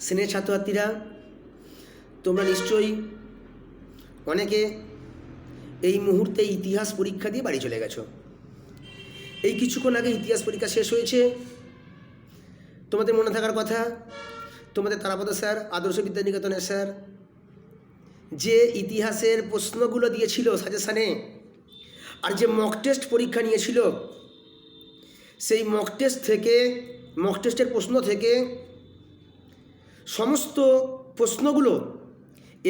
শ্রেণীর ছাত্রছাত্রীরা, তোমরা নিশ্চয়ই অনেকে এই মুহূর্তে ইতিহাস পরীক্ষা দিয়ে বাড়ি চলে গেছো। এই কিছুক্ষণ আগে ইতিহাস পরীক্ষা শেষ হয়েছে। তোমাদের মনে থাকার কথা, তোমাদের তারাপদ স্যার, আদর্শ বিদ্যানিকেতনের স্যার যে ইতিহাসের প্রশ্নগুলো দিয়েছিল সাজেশানে, আর যে মক টেস্ট পরীক্ষা নিয়েছিল, সেই মক টেস্টের প্রশ্ন থেকে সমস্ত প্রশ্নগুলো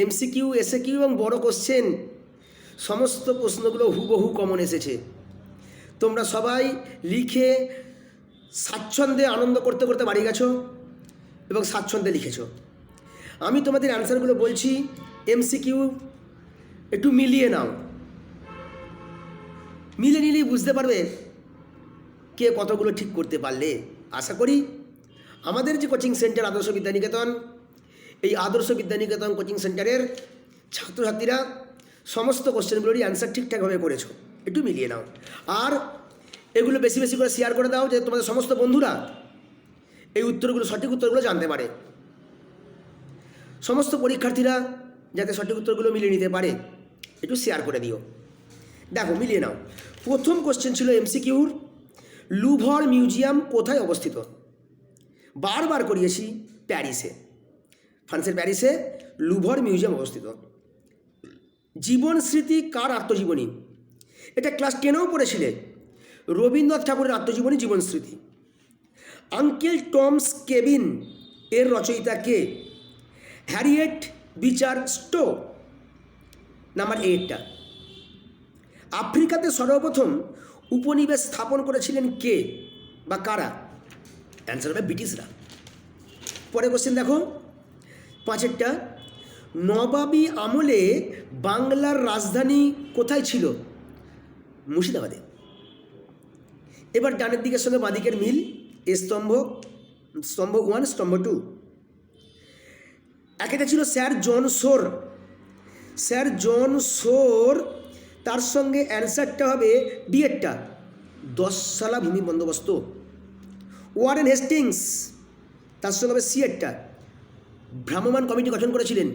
এমসিকিউ, এসএকিউ এবং বড় কোশ্চেন, সমস্ত প্রশ্নগুলো হুবহু কমন এসেছে। তোমরা সবাই লিখে স্বাচ্ছন্দ্যে আনন্দ করতে করতে বাড়ি গেছো এবং স্বাচ্ছন্দ্যে লিখেছো। আমি তোমাদের অ্যান্সারগুলো বলছি, এমসিকিউ একটু মিলিয়ে নাও। মিলে নিলেই বুঝতে পারবে কে কতগুলো ঠিক করতে পারলে। আশা করি আমাদের যে কোচিং সেন্টার আদর্শ বিদ্যানিকেতন, এই আদর্শ বিদ্যানিকেতন কোচিং সেন্টারের ছাত্রছাত্রীরা সমস্ত কোশ্চেনগুলোরই অ্যান্সার ঠিকঠাকভাবে করেছো। একটু মিলিয়ে নাও, আর এগুলো বেশি বেশি করে শেয়ার করে দাও, যে তোমাদের সমস্ত বন্ধুরা এই উত্তরগুলো, সঠিক উত্তরগুলো জানতে পারে। সমস্ত পরীক্ষার্থীরা যাতে সঠিক উত্তরগুলো মিলিয়ে নিতে পারে, একটু শেয়ার করে দিও। দেখো, মিলিয়ে নাও। প্রথম কোশ্চেন ছিল এমসিকিউর, লুভর মিউজিয়াম কোথায় অবস্থিত? বারবার করিয়েছি, প্যারিসে, ফ্রান্সের প্যারিসে লুভর মিউজিয়াম অবস্থিত। জীবন স্মৃতি কার আত্মজীবনী? এটা ক্লাস 10এও পড়েছিলে, রবীন্দ্রনাথ ঠাকুরের আত্মজীবনী জীবন স্মৃতি। আঙ্কেল টমস কেবিন এর রচয়িতা কে? হ্যারিয়েট বিচার স্টো। নাম্বার 8টা, আফ্রিকাতে সর্বপ্রথম উপনিবেশ স্থাপন করেছিলেন কে বা কারা? অ্যান্সার হবে ব্রিটিশরা। পরে কোশ্চেন দেখো, 5টা, নবাবী আমলে বাংলার রাজধানী কোথায় ছিল? মুর্শিদাবাদে। এবার ডানের দিকের সঙ্গে বাঁদিকের মিল, স্তম্ভ 1, স্তম্ভ 2। একটা ছিল স্যার জন সোর, তার সঙ্গে অ্যান্সারটা হবে ডিএরটা, 10 সালা ভূমি বন্দোবস্ত। ওয়ারেন হেস্টিংস, তার সঙ্গে হবে সিএরটা, ভ্রাম্যমাণ কমিটি গঠন করেছিলেন।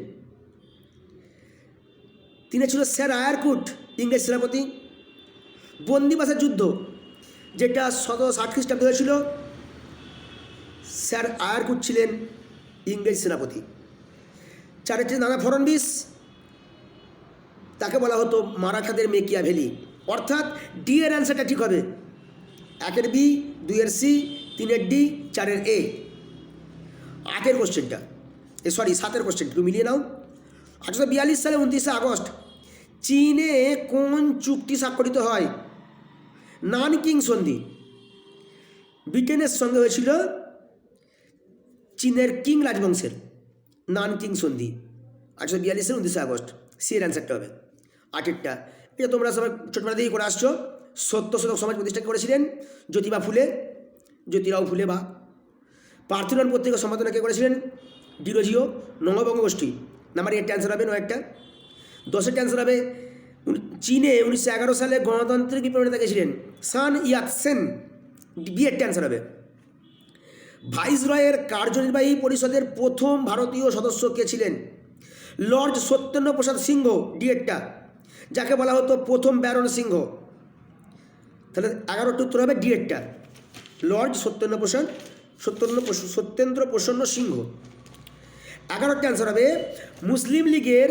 তিনি ছিল স্যার আয়ারকুট, ইংরেজ সেনাপতি। বন্দিবাসের যুদ্ধ, যেটা 1760 খ্রিস্টাব্দে হয়েছিল, স্যার আয়ারকুট ছিলেন ইংরেজ সেনাপতি। 4 হচ্ছে নানা ফড়নবিস, তাকে বলা হতো মারাঠাদের মেকিয়াভেলি। অর্থাৎ ডি এর অ্যান্সারটা ঠিক হবে, 1-এর বি, 2-এর সি, 3-এর ডি, 4-এর এ। 8-এর কোশ্চেনটা, 7-এর কোশ্চেনটা একটু মিলিয়ে নাও। 1842 সালে 29শে আগস্ট চীনে কোন চুক্তি স্বাক্ষরিত হয়? নানকিং সন্ধি। ব্রিটেনের সঙ্গে হয়েছিল চীনের কিং রাজবংশের নানকিং সন্ধি, 1842 সালে 29শে আগস্ট। সি এর অ্যান্সারটা হবে 8-এরটা। এটা তোমরা সবাই ছোটবেলা দিয়েই করে আসছো। সত্যশোধক সমাজ প্রতিষ্ঠা করেছিলেন জ্যোতিরাও ফুলে বা পার্থিনন পত্রিকা সম্পাদনা কে করেছিলেন? ডিরোজিও। নববঙ্গ গোষ্ঠী। নাম্বার 8 অ্যান্সার হবে 9-একটা। 10-এর অ্যান্সার হবে চীনে 1911 সালে গণতান্ত্রিক বিপ্লব গেছিলেন সান ইয়াতসেন, বি-এর অ্যান্সার হবে। ভাইসরয়ের কার্যনির্বাহী পরিষদের প্রথম ভারতীয় সদস্য কে ছিলেন? লর্ড সত্যেন্দ্র প্রসাদ সিংহ, ডি-এরটা, যাকে বলা হতো প্রথম ব্যারন সিংহ। তাহলে 11টা উত্তর হবে ডি-এরটা, লর্ড সত্যেন্দ্র প্রসন্ন সিংহ। 11টা অ্যান্সার হবে মুসলিম লীগের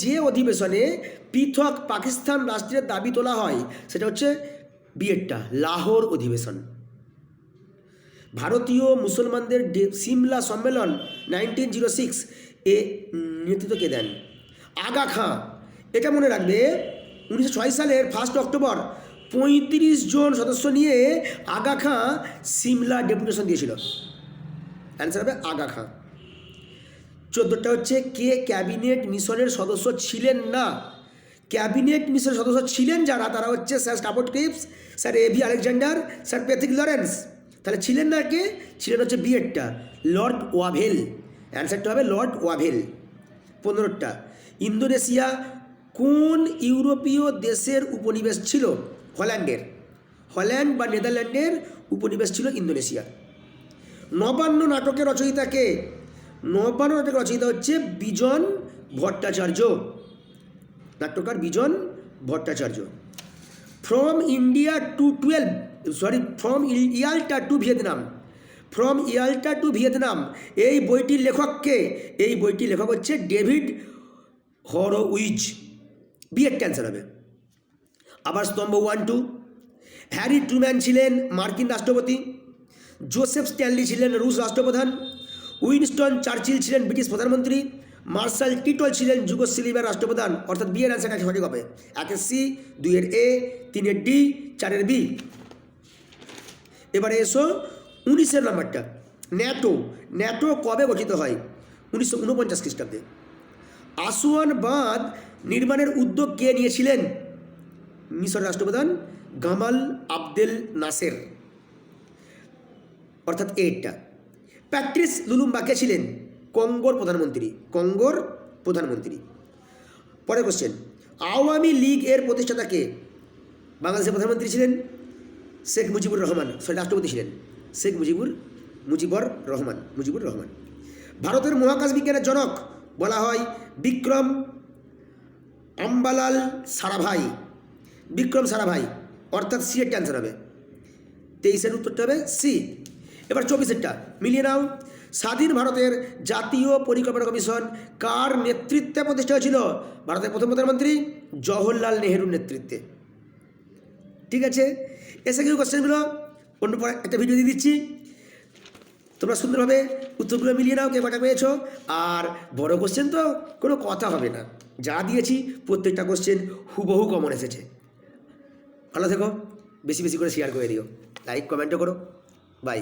যে অধিবেশনে পৃথক পাকিস্তান রাষ্ট্রের দাবি তোলা হয়, সেটা হচ্ছে বি-এরটা, লাহোর অধিবেশন। ভারতীয় মুসলমানদের সিমলা সম্মেলন 1906 এ নেতৃত্ব কে দেন? আগা খাঁ। এটা মনে রাখবে, 1906 সালের 1 অক্টোবর 35 জন সদস্য নিয়ে আগা খাঁ সিমলা ডেপুটেশন দিয়েছিল। অ্যান্সার হবে আগা খাঁ। 14টা হচ্ছে কে ক্যাবিনেট মিশনের সদস্য ছিলেন না? ক্যাবিনেট মিশনের সদস্য ছিলেন যারা, তারা হচ্ছে sir Stafford Cripps, sir A V Alexander, sir Pethick Lawrence. তাহলে ছিলেন না কে? ছিলেন হচ্ছে বি-এরটা, লর্ড ওয়াভেল। অ্যান্সারটা হবে লর্ড ওয়াভেল। 15টা, ইন্দোনেশিয়া কোন ইউরোপীয় দেশের উপনিবেশ ছিল? হল্যান্ড বা নেদারল্যান্ডের উপনিবেশ ছিল ইন্দোনেশিয়া। নবান্ন নাটকের রচয়িতা কে? নবান্ন নাটকের রচয়িতা হচ্ছে বিজন ভট্টাচার্য, নাট্যকার Bijon Bhattacharya. From India to from Yalta to Vietnam, from Yalta to Vietnam এই বইটির লেখককে, এই বইটির লেখক হচ্ছে ডেভিড হরউইচ। বিয়ের ক্যান্সার হবে। আবার স্তম্ভ 1-2, হ্যারি ট্রুম্যান ছিলেন মার্কিন রাষ্ট্রপতি, জোসেফ স্ট্যানলি ছিলেন রুশ রাষ্ট্রপ্রধান, উইনস্টন চার্চিল ছিলেন ব্রিটিশ প্রধানমন্ত্রী, মার্শাল টিটো ছিলেন যুগোস্লাভিয়ার রাষ্ট্রপ্রধান। অর্থাৎ বিয়ের অ্যান্সারটা সঠিক হবে। 1-এর সি, 2-এর এ, 3-এর ডি, 4-এর বি। এবারে এসো 19-এর নাম্বারটা। ন্যাটো, ন্যাটো কবে গঠিত হয়? 1949 খ্রিস্টাব্দে। আসওয়ান বাঁধ নির্মাণের উদ্যোগ কে নিয়েছিলেন? মিশরের রাষ্ট্রপ্রধান গামাল আবদেল নাসের, অর্থাৎ এটা। প্যাট্রিস লুলুম্বা কে ছিলেন? কঙ্গোর প্রধানমন্ত্রী, কঙ্গোর প্রধানমন্ত্রী। পরের কোশ্চেন, আওয়ামী লীগ এর প্রতিষ্ঠাতা কে? বাংলাদেশের প্রধানমন্ত্রী ছিলেন শেখ মুজিবুর রহমান, রাষ্ট্রপতি ছিলেন শেখ মুজিবুর রহমান। ভারতের মহাকাশ বিজ্ঞানের জনক বলা হয় বিক্রম আম্বালাল সারাভাই, বিক্রম সারাভাই, অর্থাৎ সি এর ক্যান্সার হবে। 23-এর উত্তরটা হবে সি। এবার 24-এরটা মিলিয়ে নাও। স্বাধীন ভারতের জাতীয় পরিকল্পনা কমিশন কার নেতৃত্বে প্রতিষ্ঠা হয়েছিল? ভারতের প্রথম প্রধানমন্ত্রী জওহরলাল নেহেরুর নেতৃত্বে। ঠিক আছে, এসে কিছু কোশ্চেনগুলো অন্য পরে একটা ভিডিও দিয়ে দিচ্ছি, তোমরা সুন্দরভাবে উত্তরগুলো মিলিয়ে নাও কে কটা পেয়েছো। আর বড় কোশ্চেন তো কোনো কথা হবে না, যা দিয়েছি প্রত্যেকটা কোশ্চেন হুবহু কমন এসেছে। ভালো থেকো, বেশি বেশি করে শেয়ার করে দিও, লাইক কমেন্টও করো। বাই।